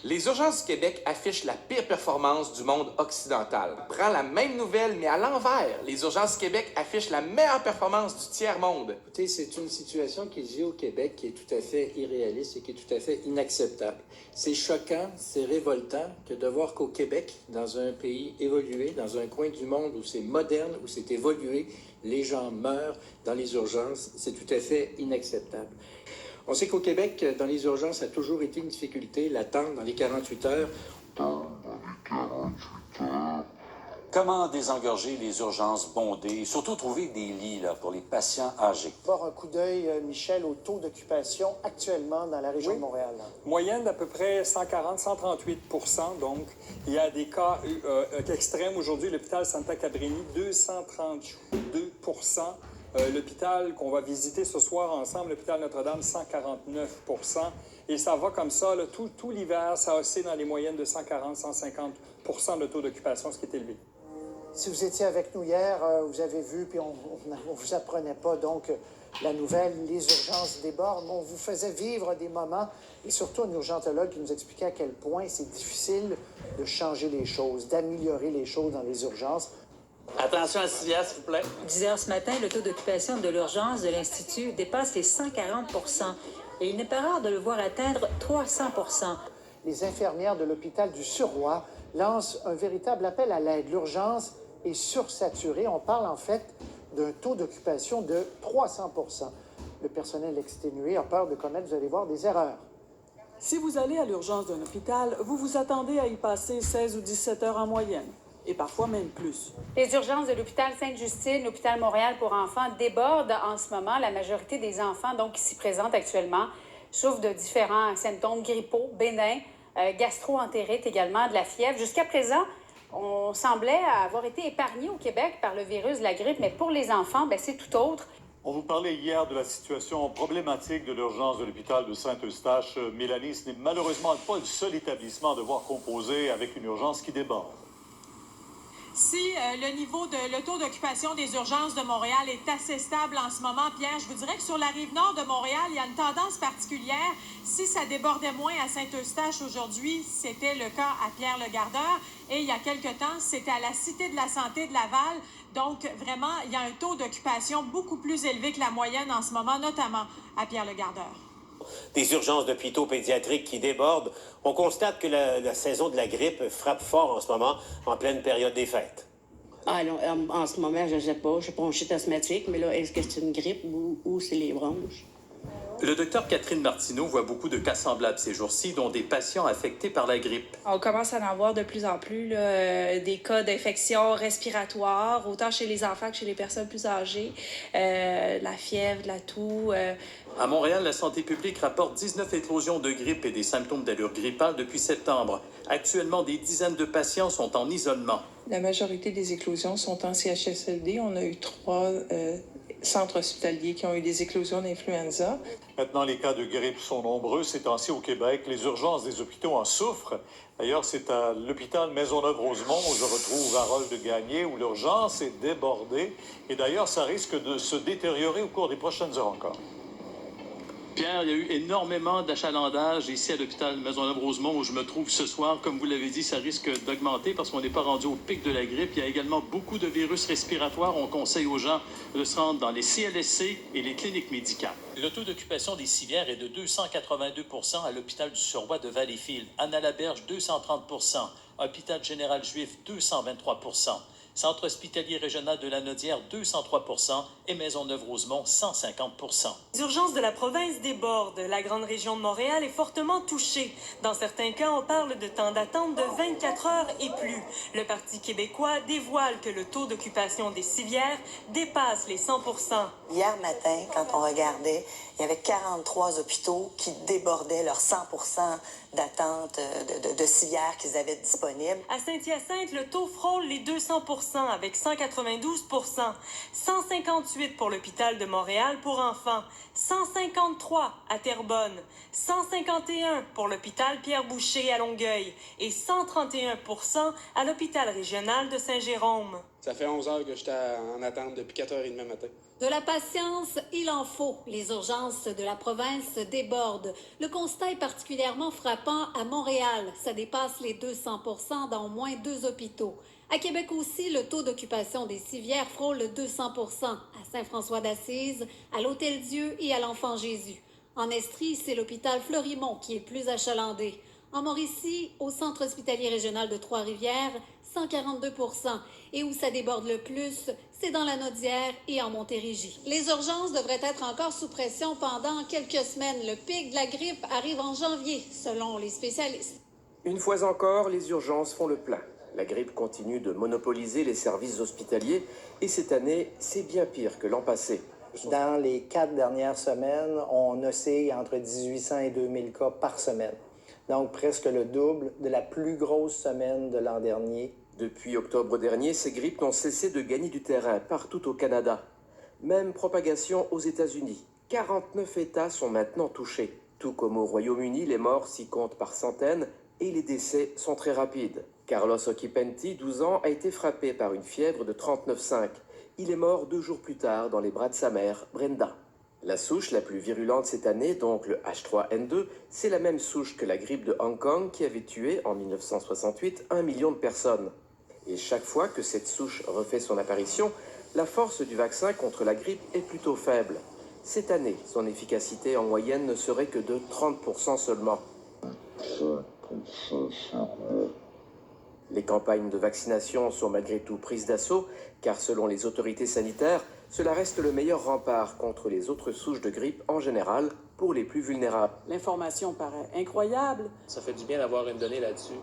Les urgences du Québec affichent la pire performance du monde occidental. Prends la même nouvelle, mais à l'envers. Les urgences du Québec affichent la meilleure performance du tiers-monde. Écoutez, c'est une situation qui vit au Québec qui est tout à fait irréaliste et qui est tout à fait inacceptable. C'est choquant, c'est révoltant que de voir qu'au Québec, dans un pays évolué, dans un coin du monde où c'est moderne, où c'est évolué, les gens meurent dans les urgences. C'est tout à fait inacceptable. On sait qu'au Québec, dans les urgences, ça a toujours été une difficulté, l'attente dans les 48 heures. Comment désengorger les urgences bondées et surtout trouver des lits là, pour les patients âgés? Voir un coup d'œil, Michel, au taux d'occupation actuellement dans la région de Montréal. Moyenne d'à peu près 140-138 %. Donc, il y a des cas extrêmes. Aujourd'hui, l'hôpital Santa Cabrini, 232 %. L'hôpital qu'on va visiter ce soir ensemble, l'hôpital Notre-Dame, 149 %. Et ça va comme ça, là, tout l'hiver, ça oscille dans les moyennes de 140-150 % de taux d'occupation, ce qui est élevé. Si vous étiez avec nous hier, vous avez vu, puis on vous apprenait pas donc la nouvelle, les urgences débordent. On vous faisait vivre des moments, et surtout un urgentologue qui nous expliquait à quel point c'est difficile de changer les choses, d'améliorer les choses dans les urgences. Attention à civière, s'il vous plaît. 10 heures ce matin, le taux d'occupation de l'urgence de l'Institut dépasse les 140 % et il n'est pas rare de le voir atteindre 300 %. Les infirmières de l'hôpital du Surroi lancent un véritable appel à l'aide. L'urgence est sursaturée. On parle en fait d'un taux d'occupation de 300 %. Le personnel exténué a peur de commettre, vous allez voir, des erreurs. Si vous allez à l'urgence d'un hôpital, vous vous attendez à y passer 16 ou 17 heures en moyenne, et parfois même plus. Les urgences de l'hôpital Sainte-Justine, l'hôpital Montréal pour enfants débordent en ce moment. La majorité des enfants donc, qui s'y présentent actuellement souffrent de différents symptômes grippaux, bénins, gastro-entérite également, de la fièvre. Jusqu'à présent, on semblait avoir été épargné au Québec par le virus de la grippe, mais pour les enfants, c'est tout autre. On vous parlait hier de la situation problématique de l'urgence de l'hôpital de Saint-Eustache. Mélanie, ce n'est malheureusement pas le seul établissement à devoir composer avec une urgence qui déborde. Si le taux d'occupation des urgences de Montréal est assez stable en ce moment, Pierre, je vous dirais que sur la rive nord de Montréal, il y a une tendance particulière. Si ça débordait moins à Saint-Eustache aujourd'hui, c'était le cas à Pierre-le-Gardeur. Et il y a quelque temps, c'était à la Cité de la Santé de Laval. Donc, vraiment, il y a un taux d'occupation beaucoup plus élevé que la moyenne en ce moment, notamment à Pierre-le-Gardeur. Des urgences d'hôpitaux pédiatriques qui débordent. On constate que la saison de la grippe frappe fort en ce moment, en pleine période des fêtes. Ah non, en ce moment, je ne sais pas. Je suis bronchite asthmatique, mais là, est-ce que c'est une grippe ou c'est les bronches? Le docteur Catherine Martineau voit beaucoup de cas semblables ces jours-ci, dont des patients affectés par la grippe. On commence à en avoir de plus en plus des cas d'infection respiratoire, autant chez les enfants que chez les personnes plus âgées, la fièvre, la toux. À Montréal, la santé publique rapporte 19 éclosions de grippe et des symptômes d'allure grippale depuis septembre. Actuellement, des dizaines de patients sont en isolement. La majorité des éclosions sont en CHSLD. On a eu 3 centres hospitaliers qui ont eu des éclosions d'influenza. Maintenant, les cas de grippe sont nombreux ces temps-ci au Québec. Les urgences des hôpitaux en souffrent. D'ailleurs, c'est à l'hôpital Maisonneuve-Rosemont où je retrouve Harold Gagné, où l'urgence est débordée. Et d'ailleurs, ça risque de se détériorer au cours des prochaines heures encore. Pierre, il y a eu énormément d'achalandage ici à l'hôpital Maisonneuve-Rosemont où je me trouve ce soir. Comme vous l'avez dit, ça risque d'augmenter parce qu'on n'est pas rendu au pic de la grippe. Il y a également beaucoup de virus respiratoires. On conseille aux gens de se rendre dans les CLSC et les cliniques médicales. Le taux d'occupation des civières est de 282 % à l'hôpital du Surroi de Valleyfield. Anne-à-la-Berge, 230 %. Hôpital général juif, 223 %. Centre hospitalier régional de la Nodière, 203 % et Maisonneuve-Rosemont, 150 %. Les urgences de la province débordent. La grande région de Montréal est fortement touchée. Dans certains cas, on parle de temps d'attente de 24 heures et plus. Le Parti québécois dévoile que le taux d'occupation des civières dépasse les 100 %. Hier matin, quand on regardait, il y avait 43 hôpitaux qui débordaient leurs 100 % d'attente de civières qu'ils avaient disponibles. À Saint-Hyacinthe, le taux frôle les 200 % avec 192 %. 158 pour l'hôpital de Montréal pour enfants. 153 à Terrebonne. 151 pour l'hôpital Pierre-Boucher à Longueuil. Et 131 % à l'hôpital régional de Saint-Jérôme. Ça fait 11 heures que j'étais en attente depuis 4h30 matin. De la patience, il en faut. Les urgences de la province débordent. Le constat est particulièrement frappant à Montréal. Ça dépasse les 200 % dans au moins 2 hôpitaux. À Québec aussi, le taux d'occupation des civières frôle 200 % à Saint-François-d'Assise, à l'Hôtel-Dieu et à l'Enfant-Jésus. En Estrie, c'est l'hôpital Fleurimont qui est le plus achalandé. En Mauricie, au centre hospitalier régional de Trois-Rivières, 142 %. Et où ça déborde le plus, c'est dans la Naudière et en Montérégie. Les urgences devraient être encore sous pression pendant quelques semaines. Le pic de la grippe arrive en janvier, selon les spécialistes. Une fois encore, les urgences font le plein. La grippe continue de monopoliser les services hospitaliers et cette année, c'est bien pire que l'an passé. Dans les 4 dernières semaines, on oscille entre 1800 et 2000 cas par semaine. Donc presque le double de la plus grosse semaine de l'an dernier. Depuis octobre dernier, ces grippes n'ont cessé de gagner du terrain partout au Canada. Même propagation aux États-Unis. 49 États sont maintenant touchés. Tout comme au Royaume-Uni, les morts s'y comptent par centaines et les décès sont très rapides. Carlos Occhipenti, 12 ans, a été frappé par une fièvre de 39,5. Il est mort 2 jours plus tard dans les bras de sa mère, Brenda. La souche la plus virulente cette année, donc le H3N2, c'est la même souche que la grippe de Hong Kong qui avait tué en 1968 1 million de personnes. Et chaque fois que cette souche refait son apparition, la force du vaccin contre la grippe est plutôt faible. Cette année, son efficacité en moyenne ne serait que de 30 % seulement. Les campagnes de vaccination sont malgré tout prises d'assaut, car selon les autorités sanitaires, cela reste le meilleur rempart contre les autres souches de grippe en général pour les plus vulnérables. L'information paraît incroyable. Ça fait du bien d'avoir une donnée là-dessus.